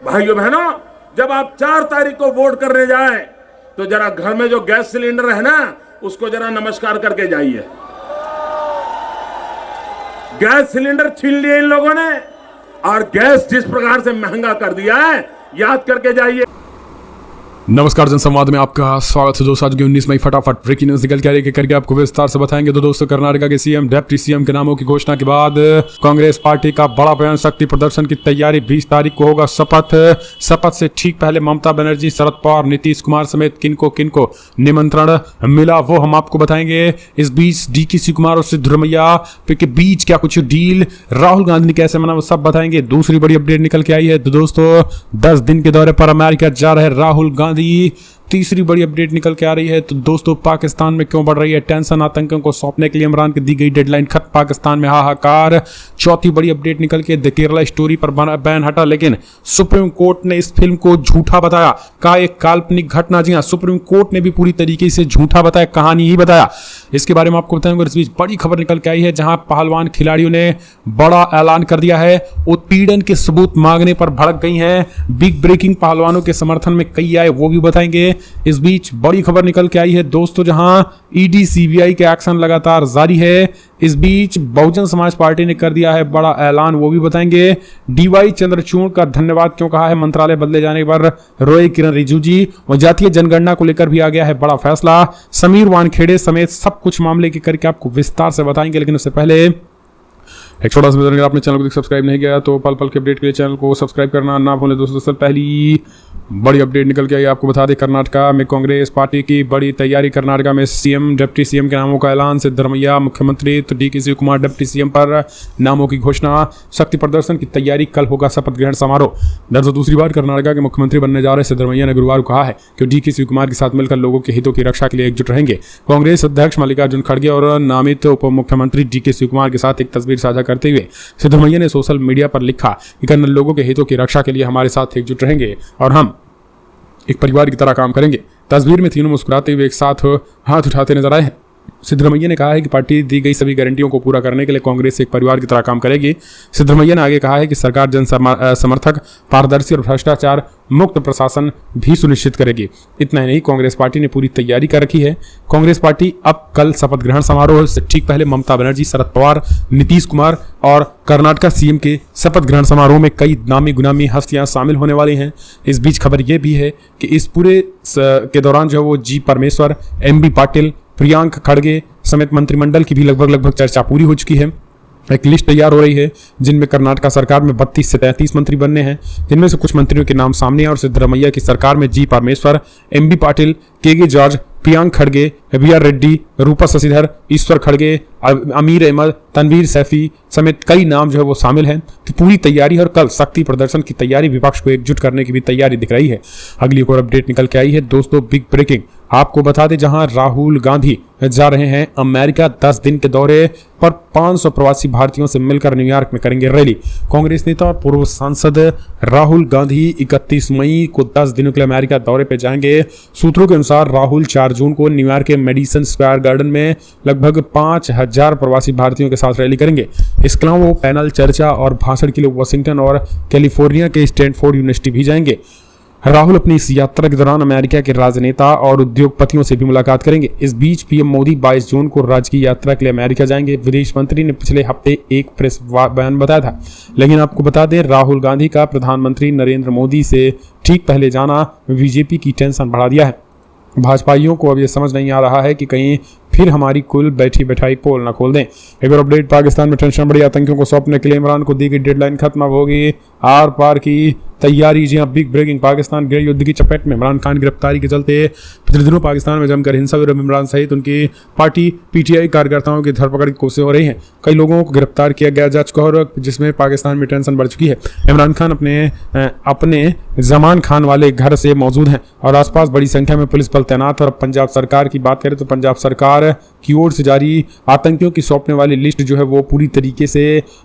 भाइयों बहनों, जब आप 4 तारीख को वोट करने जाएं तो जरा घर में जो गैस सिलेंडर है ना, उसको जरा नमस्कार करके जाइए। गैस सिलेंडर छीन लिए इन लोगों ने और गैस जिस प्रकार से महंगा कर दिया है, याद करके जाइए। नमस्कार, जनसंवाद में आपका स्वागत है दोस्तों। आज की 19 मई फटाफट ब्रेकिंग न्यूज निकल के आ रही है करके आपको विस्तार से बताएंगे। तो दोस्तों, कर्नाटका के सीएम डिप्टी सीएम के नामों की घोषणा के बाद कांग्रेस पार्टी का बड़ा बयान, शक्ति प्रदर्शन की तैयारी। 20 तारीख को होगा शपथ से ठीक पहले ममता बनर्जी, शरद पवार, नीतीश कुमार समेत किनको किनको निमंत्रण मिला वो हम आपको बताएंगे। इस बीच डीके शिवकुमार और सिद्धरमैया के बीच क्या कुछ डील, राहुल गांधी ने कैसे मना, वो सब बताएंगे। दूसरी बड़ी अपडेट निकल के आई है। तो दोस्तों, 10 दिन के दौरे पर अमेरिका जा रहे राहुल गांधी। तीसरी बड़ी अपडेट निकल के आ रही है। तो दोस्तों, पाकिस्तान में क्यों बढ़ रही है टेंशन, आतंकियों को सौंपने के लिए इमरान की दी गई डेडलाइन खत्म, पाकिस्तान में हाहाकार। चौथी बड़ी अपडेट निकल के द केरला स्टोरी पर बैन हटा, लेकिन सुप्रीम कोर्ट ने इस फिल्म को झूठा बताया, कहा एक काल्पनिक घटना। जी हां, सुप्रीम कोर्ट ने भी पूरी तरीके से झूठा बताया, कहानी ही बताया। इसके बारे में आपको बताऊंगा। इस बीच बड़ी खबर निकल के आई है, जहां पहलवान खिलाड़ियों ने बड़ा ऐलान कर दिया है, उत्पीड़न के सबूत मांगने पर भड़क गई हैं। बिग ब्रेकिंग, पहलवानों के समर्थन में कई आए, वो भी बताएंगे। इस बीच बड़ी खबर निकल के आई है दोस्तों, जहां ईडी सीबीआई के एक्शन लगातार जारी है। इस बीच बहुजन समाज पार्टी ने कर दिया है बड़ा ऐलान, वो भी बताएंगे। डीवाई चंद्रचूड़ का धन्यवाद क्यों कहा है, मंत्रालय बदले जाने पर रोए किरण रिजिजू जी। और जातीय जनगणना को लेकर भी आ गया है बड़ा फैसला। समीर वानखेड़े समेत सब कुछ मामले के करके आपको विस्तार से बताएंगे। लेकिन उससे पहले एक छोटा सा अगर आपने चैनल को सब्सक्राइब नहीं किया तो पल पल के अपडेट के लिए चैनल को सब्सक्राइब करना ना भूलें। दोस्तों, पहली बड़ी अपडेट निकल के आई, आपको बता दें, कर्नाटका में कांग्रेस पार्टी की बड़ी तैयारी। कर्नाटका में सीएम डिप्टी सीएम के नामों का ऐलान, सिद्धरमैया मुख्यमंत्री तो डीके शिवकुमार डिप्टी सीएम पर नामों की घोषणा। शक्ति प्रदर्शन की तैयारी, कल होगा शपथ ग्रहण समारोह। दरअसल दूसरी बार कर्नाटका के मुख्यमंत्री बनने जा रहे सिद्धरमैया ने गुरुवार को कहा है कि डीके शिवकुमार के साथ मिलकर लोगों के हितों की रक्षा के लिए एकजुट रहेंगे। कांग्रेस अध्यक्ष मल्लिकार्जुन खड़गे और नामित उप मुख्यमंत्री डीके शिवकुमार के साथ एक तस्वीर साझा करते हुए सिद्धरमैया ने सोशल मीडिया पर लिखा कि कर्नल लोगों के हितों की रक्षा के लिए हमारे साथ एकजुट रहेंगे और हम एक परिवार की तरह काम करेंगे। तस्वीर में तीनों मुस्कुराते हुए एक साथ हाथ उठाते नजर आए हैं। सिद्धरमैया ने कहा है कि पार्टी दी गई सभी गारंटियों को पूरा करने के लिए कांग्रेस एक परिवार की तरह काम करेगी। सिद्धरमैया ने आगे कहा है कि सरकार जन समर्थक, पारदर्शी और भ्रष्टाचार मुक्त प्रशासन भी सुनिश्चित करेगी। इतना ही नहीं, कांग्रेस पार्टी ने पूरी तैयारी कर रखी है। कांग्रेस पार्टी अब कल शपथ ग्रहण समारोह से ठीक पहले ममता बनर्जी, शरद पवार, नीतीश कुमार और कर्नाटका सीएम के शपथ ग्रहण समारोह में कई नामी गुनामी हस्तियां शामिल होने वाली हैं। इस बीच खबर यह भी है कि इस पूरे के दौरान जो है वो जी परमेश्वर, एमबी पाटिल, प्रियांक खड़गे समेत मंत्रिमंडल की भी लगभग चर्चा पूरी हो चुकी है। एक लिस्ट तैयार हो रही है जिनमें कर्नाटका सरकार में 32 से 33 मंत्री बनने हैं, जिनमें से कुछ मंत्रियों के नाम सामने हैं। और सिद्धरमैया की सरकार में जी परमेश्वर, एमबी पाटिल, केगे जॉर्ज, प्रियांक खड़गे, बी आर रेड्डी, रूपा शशिधर, ईश्वर खड़गे, अमीर अहमद, तनवीर सैफी समेत कई नाम जो है वो शामिल हैं। तो पूरी तैयारी और कल शक्ति प्रदर्शन की तैयारी, विपक्ष को एकजुट करने की भी तैयारी दिख रही है। अगली एक और अपडेट निकल के आई है दोस्तों, बिग ब्रेकिंग, आपको बता दें, जहां राहुल गांधी जा रहे हैं अमेरिका 10 दिन के दौरे पर। 500 प्रवासी भारतीयों से मिलकर न्यूयॉर्क में करेंगे रैली। कांग्रेस नेता और पूर्व सांसद राहुल गांधी 31 मई को 10 दिनों के लिए अमेरिका दौरे पर जाएंगे। सूत्रों के अनुसार राहुल 4 जून को न्यूयॉर्क के मेडिसन स्क्वायर गार्डन में लगभग 5000 प्रवासी भारतीयों के साथ रैली करेंगे। इसके अलावा वो पैनल, चर्चा और भाषण के लिए वाशिंगटन और कैलिफोर्निया के स्टैनफोर्ड यूनिवर्सिटी भी जाएंगे। राहुल अपनी इस यात्रा के दौरान अमेरिका के राजनेता और उद्योगपतियों से भी मुलाकात करेंगे। इस बीच पीएम मोदी 22 जून को राजकीय यात्रा के लिए अमेरिका जाएंगे। विदेश मंत्री ने पिछले हफ्ते एक प्रेस बयान बताया था। लेकिन आपको बता दें, राहुल गांधी का प्रधानमंत्री नरेंद्र मोदी से ठीक पहले जाना बीजेपी की टेंशन बढ़ा दिया है। भाजपाइयों को अब यह समझ नहीं आ रहा है कि कहीं फिर हमारी कुल बैठी बैठाई पोल न खोल दें। एक और अपडेट, पाकिस्तान में टेंशन बढ़ी, आतंकियों को सौंपने के लिए इमरान को दी गई डेडलाइन खत्म होगी। आर पार की तैयारी। जी हां, बिग ब्रेकिंग, पाकिस्तान गृह युद्ध की चपेट में। इमरान खान गिरफ्तारी के चलते पिछले दिनों पाकिस्तान में जमकर हिंसा हुई। इमरान सहित उनकी पार्टी पीटीआई कार्यकर्ताओं की धरपकड़ की कोशिश हो रही है। कई लोगों को गिरफ्तार किया गया जा चुका है, जिसमें पाकिस्तान में टेंशन बढ़ चुकी है। इमरान खान अपने जमान खान वाले घर से मौजूद हैं और आसपास बड़ी संख्या में पुलिस बल तैनात। और पंजाब सरकार की बात करें तो पंजाब सरकार की ओर से जारी आतंकियों की सौंपने वाली लिस्ट जो है वो पूरी तरीके से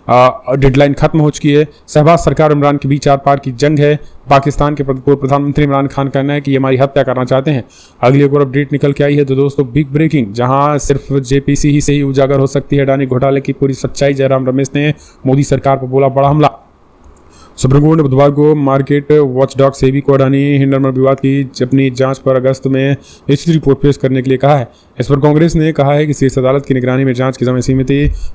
डेडलाइन खत्म हो चुकी है। शहबाज सरकार इमरान के बीच आर पार की जंग है। पाकिस्तान के पूर्व प्रधानमंत्री इमरान खान का कहना है कि ये हमारी हत्या करना चाहते हैं। अगली एक और अपडेट निकल के आई है तो दोस्तों, बिग ब्रेकिंग, जहां सिर्फ जेपीसी ही से ही उजागर हो सकती है अडानी घोटाले की पूरी सच्चाई। जयराम रमेश ने मोदी सरकार पर बोला बड़ा हमला। सुप्रीम कोर्ट ने बुधवार को मार्केट वॉचडॉग सेबी को अडानी हिंडनबर्ग विवाद की अपनी जांच पर अगस्त में निश्चित रिपोर्ट पेश करने के लिए कहा है। इस पर कांग्रेस ने कहा है कि शीर्ष अदालत की निगरानी में जांच की समय सीमित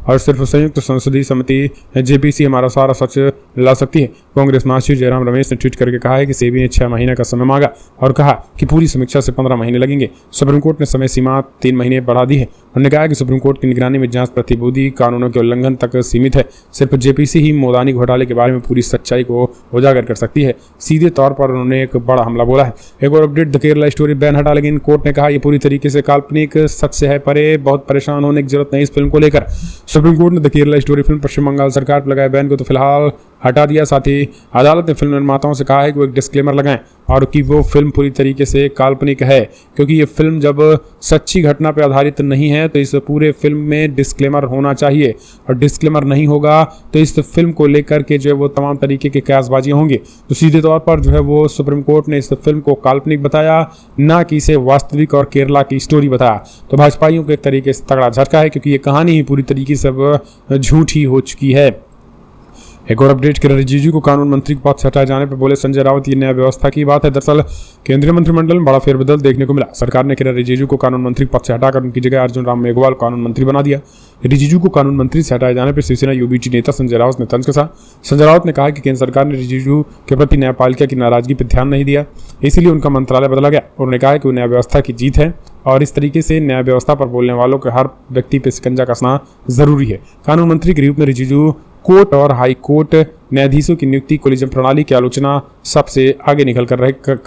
और सिर्फ संयुक्त संसदीय समिति जेपीसी हमारा सारा सच ला सकती है। कांग्रेस महासचिव जयराम रमेश ने ट्वीट करके कहा है कि सेबी ने 6 महीने का समय मांगा और कहा कि पूरी समीक्षा से 15 महीने लगेंगे। सुप्रीम कोर्ट ने समय सीमा 3 महीने बढ़ा दी है। उन्होंने कहा कि सुप्रीम कोर्ट की निगरानी में जांच प्रतिबूधी कानूनों के उल्लंघन तक सीमित है। सिर्फ जेपीसी ही मोदानी घोटाले के बारे में पूरी सच्चाई को उजागर कर सकती है। सीधे तौर पर उन्होंने एक बड़ा हमला बोला है। एक और update, the Kerala story ban हटा, लेकिन कोर्ट ने कहा यह पूरी तरीके से काल्पनिक, सच से है परे, बहुत परेशान होने की जरूरत नहीं इस फिल्म को लेकर। सुप्रीम कोर्ट ने द केरला स्टोरी फिल्म पश्चिम बंगाल सरकार पर लगाए बैन को तो फिलहाल हटा दिया। साथ ही अदालत ने फिल्म निर्माताओं से कहा है कि वो एक डिस्क्लेमर लगाएं और कि वो फिल्म पूरी तरीके से काल्पनिक है, क्योंकि ये फिल्म जब सच्ची घटना पर आधारित नहीं है तो इस पूरे फिल्म में डिस्क्लेमर होना चाहिए, और डिस्क्लेमर नहीं होगा तो इस फिल्म को लेकर के जो है वो तमाम तरीके के कयासबाजियां होंगी। तो सीधे तौर पर जो है वो सुप्रीम कोर्ट ने इस फिल्म को काल्पनिक बताया, ना कि इसे वास्तविक और केरला की स्टोरी बताया। तो भाजपाइयों को एक तरीके से तगड़ा झटका है, क्योंकि ये कहानी ही पूरी तरीके से झूठी हो चुकी है। एक और अपडेट, किरण रिजिजू को कानून मंत्री के पद से हटाए जाने पर बोले संजय राउत, ये नया व्यवस्था की बात है। दरअसल केंद्रीय मंत्रिमंडल में बड़ा फेरबदल देखने को मिला। सरकार ने किरण रिजिजू को कानून मंत्री पद से हटाकर उनकी जगह अर्जुन राम मेघवाल कानून मंत्री बना दिया। रिजिजू को कानून मंत्री से हटाए जाने पर शिवसेना यूबीटी नेता संजय राउत ने तंज कसा। संजय राउत ने कहा कि केंद्र सरकार ने रिजिजू के प्रति न्यायपालिका की नाराजगी पर ध्यान नहीं दिया, इसीलिए उनका मंत्रालय बदला गया। उन्होंने कहा कि वो न्याय व्यवस्था की जीत है और इस तरीके से न्याय व्यवस्था पर बोलने वालों के हर व्यक्ति पर शिकंजा कसना जरूरी है। कानून मंत्री के रूप में रिजिजू कोर्ट और हाई कोर्ट न्यायाधीशों की नियुक्ति कोलिजम प्रणाली की आलोचना सबसे आगे निकल कर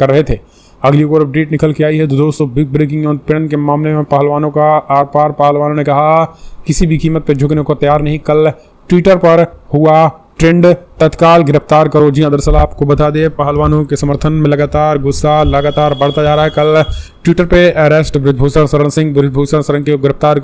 रहे थे। अगली और अपडेट निकल के आई है। दोस्तों, बिग ब्रेकिंग और उत्पीड़न के मामले में पहलवानों का आर पार। पहलवानों ने कहा किसी भी कीमत पर झुकने को तैयार नहीं। कल ट्विटर पर हुआ ट्रेंड, तत्काल गिरफ्तार करो। जी हाँ, दरअसल आपको बता दें, पहलवानों के समर्थन में लगातार गुस्सा लगातार बढ़ता जा रहा है। कल ट्विटर पे अरेस्ट बृजभूषण शरण सिंह, बृजभूषण शरण को गिरफ्तार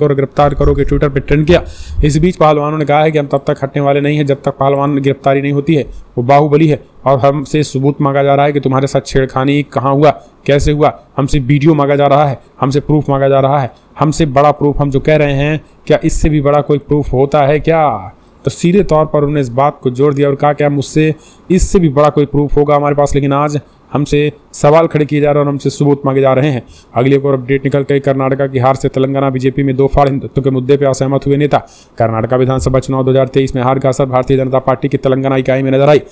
करो के ट्विटर पे ट्रेंड किया। इस बीच पहलवानों ने कहा है कि हम तब तक हटने वाले नहीं हैं जब तक पहलवान गिरफ्तारी नहीं होती है। वो बाहुबली है और हमसे सबूत मांगा जा रहा है कि तुम्हारे साथ छेड़खानी कहाँ हुआ, कैसे हुआ। हमसे वीडियो मांगा जा रहा है, हमसे प्रूफ मांगा जा रहा है। हमसे बड़ा प्रूफ हम जो कह रहे हैं, क्या इससे भी बड़ा कोई प्रूफ होता है क्या? तो सीधे तौर पर उन्होंने इस बात को जोड़ दिया और कहा कि मुझसे इससे भी बड़ा कोई प्रूफ होगा हमारे पास, लेकिन आज हमसे सवाल खड़े किए जा रहे हैं और हमसे सबूत मांगे जा रहे हैं। अगली एक और अपडेट निकल के, कर्नाटका की हार से तेलंगाना बीजेपी में दो फाड़, हिंदुत्व के मुद्दे पर असहमत हुए नेता। कर्नाटका विधानसभा चुनाव 2023 में हार का असर भारतीय जनता पार्टी की तेलंगाना इकाई में नजर आई।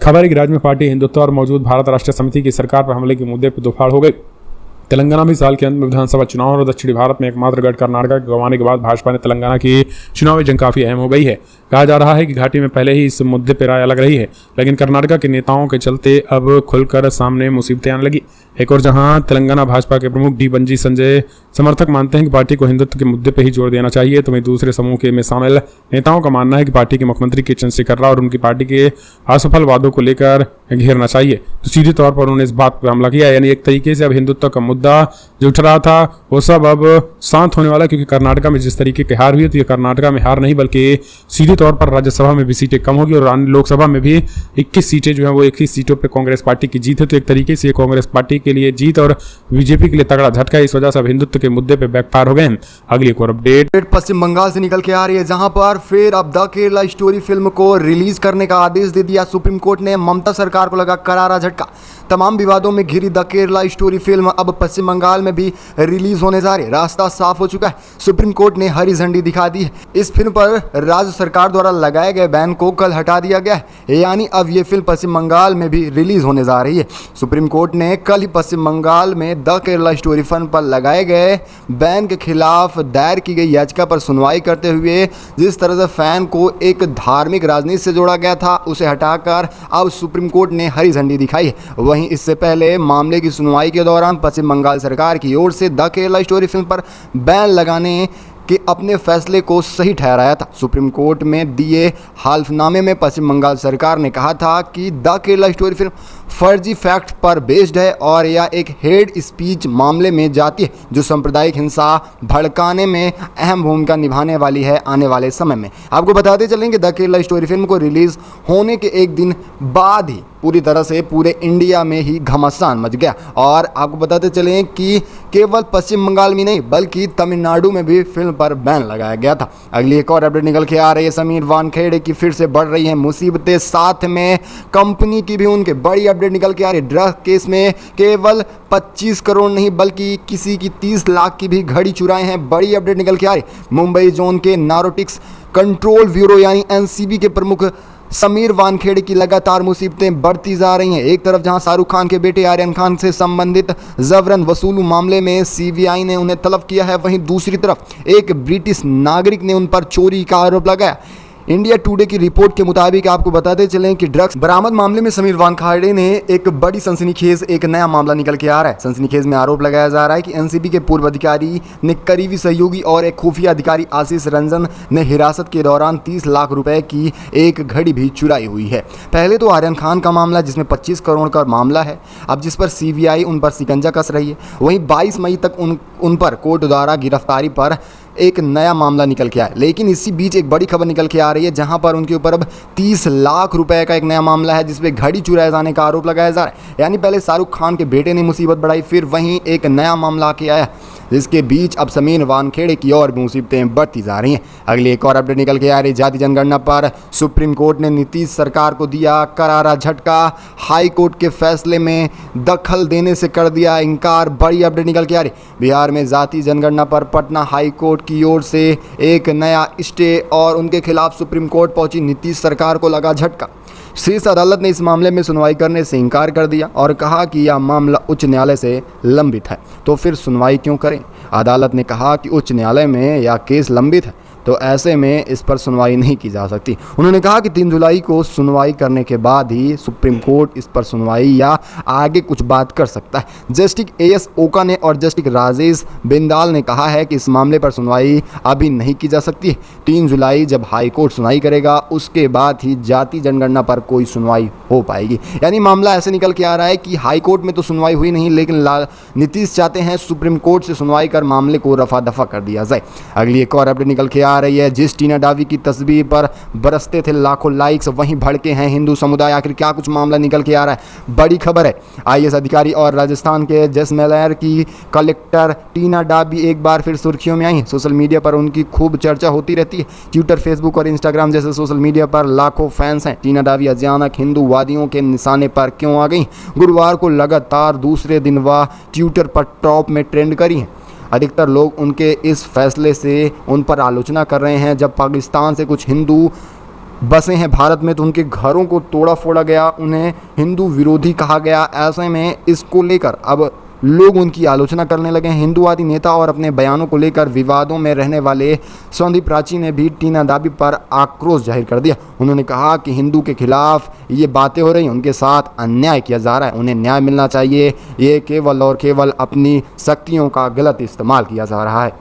खबर है कि राज्य में पार्टी हिंदुत्व और मौजूद भारत राष्ट्रीय समिति की सरकार पर हमले के मुद्दे पर दो फाड़ हो गई। तेलंगाना में साल के अंत में विधानसभा चुनाव और दक्षिणी भारत में एकमात्र गढ़ कर्नाटका के गंवाने के बाद भाजपा ने तेलंगाना की चुनावी जंग काफी अहम हो गई है। कहा जा रहा है कि घाटी में पहले ही इस मुद्दे पर राय अलग रही है, लेकिन कर्नाटका के नेताओं के चलते अब खुलकर सामने मुसीबतें आने लगी। एक और जहां तेलंगाना भाजपा के प्रमुख डी बंजी संजय समर्थक मानते हैं कि पार्टी को हिंदुत्व के मुद्दे पर ही जोर देना चाहिए, तो वहीं दूसरे समूह के में शामिल नेताओं का मानना है कि पार्टी के मुख्यमंत्री के चंद्रशेखर राव और उनकी पार्टी के असफल वादों को लेकर घेरना चाहिए। तो सीधे तौर पर उन्होंने इस बात पर हमला किया, यानी एक तरीके से अब हिंदुत्व का मुद्दा जो उठ रहा था वो सब अब शांत होने वाला, क्योंकि कर्नाटका में जिस तरीके की हार हुई तो ये कर्नाटका में हार नहीं बल्कि सीधे तौर पर राज्यसभा में भी सीटें कम होगी और लोकसभा में भी 21 सीटें जो है वो 21 सीटों पर कांग्रेस पार्टी की जीत है। तो एक तरीके से कांग्रेस पार्टी के लिए जीत और बीजेपी के लिए तगड़ा झटका है। इस वजह से अब हिंदुत्व के मुद्दे पे बैकफायर हो गए हैं। अगली एक और अपडेट पश्चिम बंगाल से निकल के आ रही है, जहां पर फिर अब द केरला स्टोरी फिल्म को रिलीज करने का आदेश दे दिया सुप्रीम कोर्ट ने। ममता सरकार को लगा करारा झटका। तमाम विवादों में घिरी द केरला स्टोरी फिल्म अब पश्चिम बंगाल में भी रिलीज होने जा रही है। रास्ता साफ हो चुका है, सुप्रीम कोर्ट ने हरी झंडी दिखा दी है। इस फिल्म पर राज्य सरकार द्वारा लगाए गए बैन को कल हटा दिया गया है, यानी अब ये फिल्म पश्चिम बंगाल में भी रिलीज होने जा रही है। सुप्रीम कोर्ट ने कल ही पश्चिम बंगाल में द केरला स्टोरी फिल्म पर लगाए गए बैन के खिलाफ दायर की गई याचिका पर सुनवाई करते हुए जिस तरह से फैन को एक धार्मिक राजनीति से जोड़ा गया था उसे हटाकर अब सुप्रीम कोर्ट ने हरी झंडी दिखाई है। वहीं इससे पहले मामले की सुनवाई के दौरान पश्चिम बंगाल सरकार की ओर से द केरला स्टोरी फिल्म पर बैन लगाने के अपने फैसले को सही ठहराया था। सुप्रीम कोर्ट में दिए हल्फनामे में पश्चिम बंगाल सरकार ने कहा था कि द केरला स्टोरी फिल्म फर्जी फैक्ट पर बेस्ड है और यह एक हेड स्पीच मामले में जाती है जो सांप्रदायिक हिंसा भड़काने में अहम भूमिका निभाने वाली है आने वाले समय में। आपको बताते चलेंगे द केरला स्टोरी फिल्म को रिलीज होने के एक दिन बाद ही पूरी तरह से पूरे इंडिया में ही घमासान मच गया और आपको बताते चलें कि केवल पश्चिम बंगाल में नहीं बल्कि तमिलनाडु में भी फिल्म पर बैन लगाया गया था। अगली एक और अपडेट निकल के आ रही है समीर वानखेड़े की फिर से बढ़ रही है मुसीबतें, साथ में कंपनी की भी उनके बड़ी अपडेट निकल के आ रही है। ड्रग केस में केवल 25 करोड़ नहीं बल्कि किसी की 30 लाख की भी घड़ी चुराए हैं, बड़ी अपडेट निकल के आ रही। मुंबई जोन के नारकोटिक्स कंट्रोल ब्यूरो यानी एनसीबी के प्रमुख समीर वानखेड़े की लगातार मुसीबतें बढ़ती जा रही हैं। एक तरफ जहां शाहरुख खान के बेटे आर्यन खान से संबंधित जबरन वसूलू मामले में सीबीआई ने उन्हें तलब किया है, वहीं दूसरी तरफ एक ब्रिटिश नागरिक ने उन पर चोरी का आरोप लगाया। इंडिया टुडे की रिपोर्ट के मुताबिक आपको बताते चलें कि ड्रग्स बरामद मामले में समीर वानखेड़े ने एक बड़ी सनसनीखेज एक नया मामला निकल के आ रहा है। सनसनीखेज में आरोप लगाया जा रहा है कि एनसीबी के पूर्व अधिकारी ने करीबी सहयोगी और एक खुफिया अधिकारी आशीष रंजन ने हिरासत के दौरान 30 लाख रुपए की एक घड़ी भी चुराई हुई है। पहले तो आर्यन खान का मामला जिसमें 25 करोड़ का मामला है, अब जिस पर सीबीआई उन पर शिकंजा कस रही है, वहीं 22 मई तक उन पर कोर्ट द्वारा गिरफ्तारी पर एक नया मामला निकल के आया। लेकिन इसी बीच एक बड़ी खबर निकल के आ रही है जहां पर उनके ऊपर अब 30 लाख रुपए का एक नया मामला है जिसपे घड़ी चुराए जाने का आरोप लगाया जा रहा है। यानी पहले शाहरुख खान के बेटे ने मुसीबत बढ़ाई, फिर वहीं एक नया मामला आके आया जिसके बीच अब समीर वानखेड़े की और मुसीबतें बढ़ती जा रही हैं। अगली एक और अपडेट निकल के आ रही, जाति जनगणना पर सुप्रीम कोर्ट ने नीतीश सरकार को दिया करारा झटका, हाई कोर्ट के फैसले में दखल देने से कर दिया इनकार, बड़ी अपडेट निकल के आ रही। बिहार में जाति जनगणना पर पटना हाई कोर्ट की ओर से एक नया स्टे और उनके खिलाफ सुप्रीम कोर्ट पहुंची नीतीश सरकार को लगा झटका। शीर्ष अदालत ने इस मामले में सुनवाई करने से इनकार कर दिया और कहा कि यह मामला उच्च न्यायालय से लंबित है, तो फिर सुनवाई क्यों करें। अदालत ने कहा कि उच्च न्यायालय में यह केस लंबित है तो ऐसे में इस पर सुनवाई नहीं की जा सकती। उन्होंने कहा कि 3 जुलाई को सुनवाई करने के बाद ही सुप्रीम कोर्ट इस पर सुनवाई या आगे कुछ बात कर सकता है। जस्टिस एएस ओका ने और जस्टिस राजेश बिंदाल ने कहा है कि इस मामले पर सुनवाई अभी नहीं की जा सकती। 3 जुलाई जब हाई कोर्ट सुनवाई करेगा उसके बाद ही जाति जनगणना पर कोई सुनवाई हो पाएगी। यानी मामला ऐसे निकल के आ रहा है कि हाई कोर्ट में तो सुनवाई हुई नहीं, लेकिन नीतीश चाहते हैं सुप्रीम कोर्ट से सुनवाई कर मामले को रफा दफा कर दिया जाए। अगली एक और अपडेट निकल के आ रही है, जिस टीना डावी की तस्वीर पर बरसते थे लाखों लाइक्स वहीं भड़के हैं हिंदू समुदाय। आखिर क्या कुछ मामला निकल के आ रहा है, बड़ी खबर है। आईएएस अधिकारी और राजस्थान के जैसलमेर की कलेक्टर टीना डावी एक बार फिर सुर्खियों में आई। सोशल मीडिया पर उनकी खूब चर्चा होती रहती है। ट्विटर, फेसबुक और इंस्टाग्राम जैसे सोशल मीडिया पर लाखों फैंस हैं। टीना डावी अचानक हिंदूवादियों के निशाने पर क्यों आ गई? गुरुवार को लगातार दूसरे दिन वह ट्विटर पर टॉप में ट्रेंड करी हैं। अधिकतर लोग उनके इस फैसले से उन पर आलोचना कर रहे हैं। जब पाकिस्तान से कुछ हिंदू बसे हैं भारत में तो उनके घरों को तोड़ा फोड़ा गया, उन्हें हिंदू विरोधी कहा गया। ऐसे में इसको लेकर अब लोग उनकी आलोचना करने लगे हैं। हिंदूवादी नेता और अपने बयानों को लेकर विवादों में रहने वाले संदीप प्राची ने भी टीना डावी पर आक्रोश जाहिर कर दिया। उन्होंने कहा कि हिंदू के खिलाफ ये बातें हो रही हैं, उनके साथ अन्याय किया जा रहा है, उन्हें न्याय मिलना चाहिए। ये केवल और केवल अपनी शक्तियों का गलत इस्तेमाल किया जा रहा है।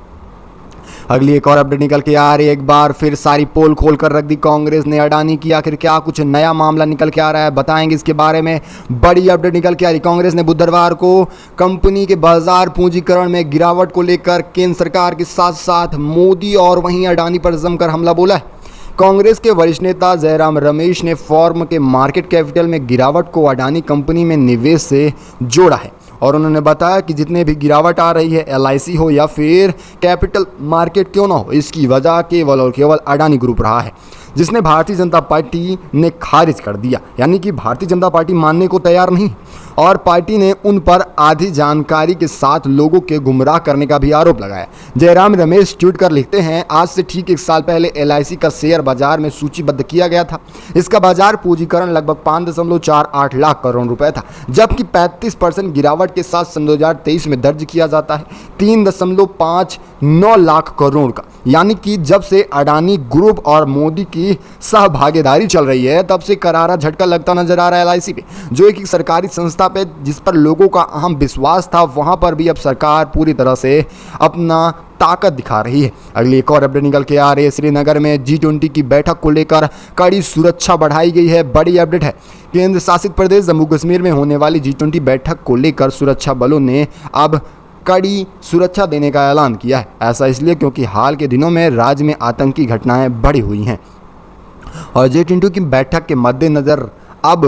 अगली एक और अपडेट निकल के आ रही है, एक बार फिर सारी पोल खोल कर रख दी कांग्रेस ने अडानी की। आखिर क्या कुछ नया मामला निकल के आ रहा है, बताएंगे इसके बारे में। बड़ी अपडेट निकल के आ रही, कांग्रेस ने बुधवार को कंपनी के बाजार पूंजीकरण में गिरावट को लेकर केंद्र सरकार के साथ साथ मोदी और वहीं अडानी पर जमकर हमला बोला है। कांग्रेस के वरिष्ठ नेता जयराम रमेश ने फॉर्म के मार्केट कैपिटल में गिरावट को अडानी कंपनी में निवेश से जोड़ा है और उन्होंने बताया कि जितने भी गिरावट आ रही है, एलआईसी हो या फिर कैपिटल मार्केट क्यों ना हो, इसकी वजह केवल और केवल अडानी ग्रुप रहा है, जिसने भारतीय जनता पार्टी ने खारिज कर दिया। यानी कि भारतीय जनता पार्टी मानने को तैयार नहीं और पार्टी ने उन पर आधी जानकारी के साथ लोगों के गुमराह करने का भी आरोप लगाया। जयराम रमेश ट्वीट कर लिखते हैं, आज से ठीक 1 साल पहले एलआईसी का शेयर बाजार में सूचीबद्ध किया गया था। इसका बाजार पूंजीकरण लगभग 5.48 लाख करोड़ रुपए था, जबकि 35% गिरावट के साथ सन 2023 में दर्ज किया जाता है 3.59 लाख करोड़ का। यानी कि जब से अडानी ग्रुप और मोदी की सहभागीदारी चल रही है तब से करारा झटका लगता नजर आ रहा है एलआईसी पे, जो एक सरकारी संस्था पे जिस पर लोगों का अहम विश्वास था, वहां पर भी अब सरकार पूरी तरह से अपना ताकत दिखा रही है। अगली एक और अपडेट निकल के आ रही है, श्रीनगर में G20 की बैठक को लेकर कड़ी सुरक्षा बढ़ाई गई है। बड़ी अपडेट है, केंद्र शासित प्रदेश जम्मू कश्मीर में होने वाली G20 बैठक को लेकर सुरक्षा बलों ने अब कड़ी सुरक्षा देने का ऐलान किया है। ऐसा इसलिए क्योंकि हाल के दिनों में राज्य में आतंकी घटनाएं बढ़ी हुई हैं और G20 की बैठक के मद्देनज़र अब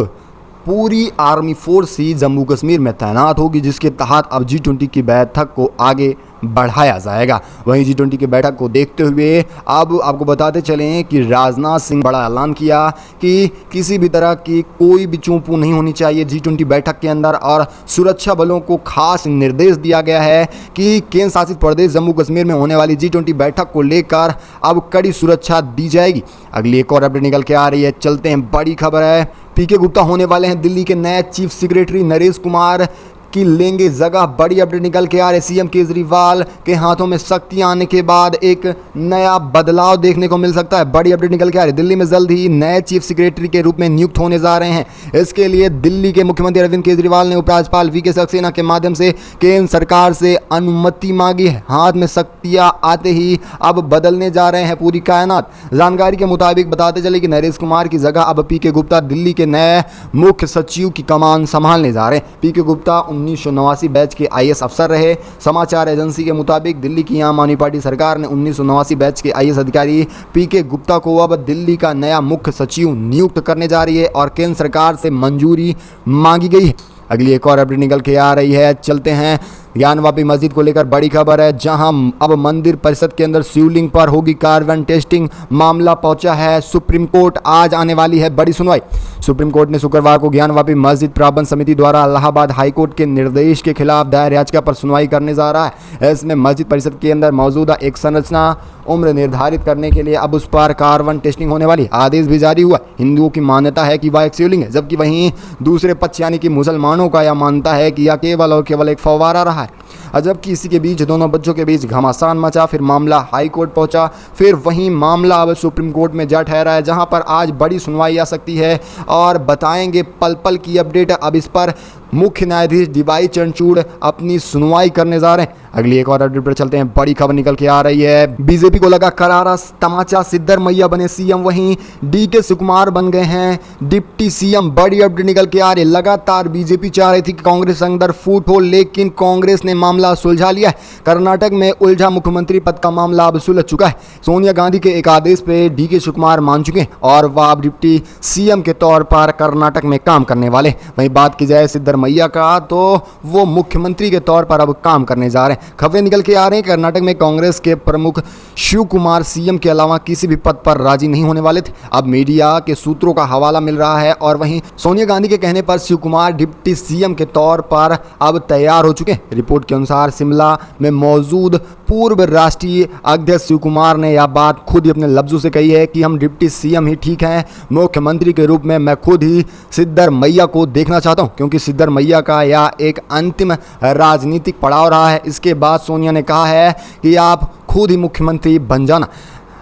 पूरी आर्मी फोर्स ही जम्मू कश्मीर में तैनात होगी, जिसके तहत अब G20 की बैठक को आगे बढ़ाया जाएगा। वहीं G20 की बैठक को देखते हुए अब आपको बताते चलें कि राजनाथ सिंह बड़ा ऐलान किया कि किसी भी तरह की कोई भी चूं-पूं नहीं होनी चाहिए G20 बैठक के अंदर, और सुरक्षा बलों को खास निर्देश दिया गया है कि केंद्र शासित प्रदेश जम्मू कश्मीर में होने वाली G20 बैठक को लेकर अब कड़ी सुरक्षा दी जाएगी। अगली एक और अपडेट निकल के आ रही है, चलते हैं, बड़ी खबर है, पीके गुप्ता होने वाले हैं दिल्ली के नए चीफ सेक्रेटरी। नरेश कुमार की लेंगे जगह। बड़ी अपडेट निकल के आ रहे, सीएम केजरीवाल के हाथों में शक्तियां आने के बाद एक नया बदलाव देखने को मिल सकता है। बड़ी अपडेट निकल के आ रही, दिल्ली में जल्द ही नए चीफ सेक्रेटरी के रूप में नियुक्त होने जा रहे हैं। इसके लिए दिल्ली के मुख्यमंत्री अरविंद केजरीवाल ने उपराज्यपाल वीके सक्सेना के माध्यम से केंद्र सरकार से अनुमति मांगी है। हाथ में शक्तियां आते ही अब बदलने जा रहे हैं पूरी कायनात। जानकारी के मुताबिक बताते चले कि नरेश कुमार की जगह अब पीके गुप्ता दिल्ली के नए मुख्य सचिव की कमान संभालने जा रहे हैं। पीके गुप्ता 1989 बैच के आईएएस अफसर रहे। समाचार एजेंसी के मुताबिक दिल्ली की आम आदमी पार्टी सरकार ने 1989 बैच के आईएएस अधिकारी पीके गुप्ता को अब दिल्ली का नया मुख्य सचिव नियुक्त करने जा रही है और केंद्र सरकार से मंजूरी मांगी गई है। अगली एक और अपडेट निकल के आ रही है, चलते हैं, ज्ञानवापी मस्जिद को लेकर बड़ी खबर है, जहां अब मंदिर परिषद के अंदर शिवलिंग पर होगी कार्बन टेस्टिंग। मामला पहुंचा है सुप्रीम कोर्ट, आज आने वाली है बड़ी सुनवाई। सुप्रीम कोर्ट ने शुक्रवार को ज्ञानवापी मस्जिद प्रबंध समिति द्वारा इलाहाबाद हाईकोर्ट के निर्देश के खिलाफ दायर याचिका पर सुनवाई करने जा रहा है। इसमें मस्जिद परिषद के अंदर मौजूदा एक संरचना उम्र निर्धारित करने के लिए अब उस पर कार्बन टेस्टिंग होने वाली। आदेश भी जारी हुआ। हिंदुओं की मान्यता है कि वह एक शिवलिंग है, जबकि वहीं दूसरे पक्ष यानी कि मुसलमानों का यह मानता है कि यह केवल और केवल एक फव्वारा रहा है। जबकि इसी के बीच दोनों बच्चों के बीच घमासान मचा, फिर मामला हाई कोर्ट पहुंचा, फिर वहीं मामला अब सुप्रीम कोर्ट में जा ठहरा है, जहां पर आज बड़ी सुनवाई आ सकती है और बताएंगे पल पल की अपडेट। अब इस पर मुख्य न्यायाधीश डीवाई चंद्रचूड़ अपनी सुनवाई करने जा रहे हैं। अगली एक और अपडेट पर चलते हैं, बड़ी खबर निकल के आ रही है, बीजेपी को लगा करारा तमाचा, सिद्धरमैया बने सीएम, वहीं डीके शिवकुमार बन गए हैं डिप्टी सीएम। बड़ी अपडेट निकल के आ रही है, लगातार बीजेपी चाह रही थी कि कांग्रेस अंदर फूट हो, लेकिन कांग्रेस ने मामला सुलझा लिया है। कर्नाटक में उलझा मुख्यमंत्री पद का मामला अब सुलझ चुका है। सोनिया गांधी के एक आदेश पे डीके शिवकुमार मान चुके हैं और वह अब डिप्टी सीएम के तौर पर कर्नाटक में काम करने वाले। वहीं बात की जाए सिद्धरमैया का, तो वो मुख्यमंत्री के तौर पर अब काम करने जा रहे हैं। खबरें निकल के आ रहे हैं, कर्नाटक में कांग्रेस के प्रमुख शिव कुमार सीएम के अलावा किसी भी पद पर राजी नहीं होने वाले थे। अब मीडिया के सूत्रों का हवाला मिल रहा है और वहीं सोनिया गांधी के कहने पर शिव कुमार डिप्टी सीएम के तौर पर अब तैयार हो चुके हैं। रिपोर्ट के अनुसार शिमला में मौजूद पूर्व राष्ट्रीय अध्यक्ष शिव कुमार ने यह बात खुद ही अपने लफ्जों से कही है कि हम डिप्टी सीएम ही ठीक हैं। मुख्यमंत्री के रूप में मैं खुद ही सिद्धरमैया को देखना चाहता हूं, क्योंकि सिद्धरमैया का यह एक अंतिम राजनीतिक पड़ाव रहा है। इसके बाद सोनिया ने कहा है कि आप खुद ही मुख्यमंत्री बन जाना।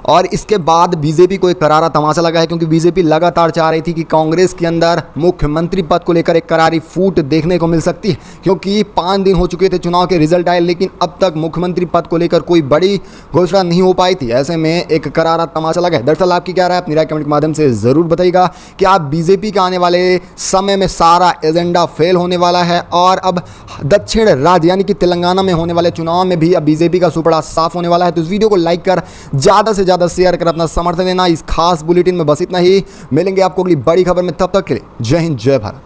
और इसके बाद बीजेपी को एक करारा तमाचा लगा है, क्योंकि बीजेपी लगातार चाह रही थी कि कांग्रेस के अंदर मुख्यमंत्री पद को लेकर एक करारी फूट देखने को मिल सकती है, क्योंकि 5 दिन हो चुके थे चुनाव के रिजल्ट आए, लेकिन अब तक मुख्यमंत्री पद को लेकर कोई बड़ी घोषणा नहीं हो पाई थी। ऐसे में एक करारा तमाचा लगा है। दरअसल आपकी क्या राय है, अपनी राय कमेंट के माध्यम से जरूर बताइएगा कि आप बीजेपी का आने वाले समय में सारा एजेंडा फेल होने वाला है और अब दक्षिण राज्य यानी कि तेलंगाना में होने वाले चुनाव में भी अब बीजेपी का सुपड़ा साफ होने वाला है। तो इस वीडियो को लाइक कर ज़्यादा से ज़्यादा शेयर कर अपना समर्थन देना। इस खास बुलेटिन में बस इतना ही, मिलेंगे आपको अगली बड़ी खबर में, तब तक के लिए जय हिंद जय भारत।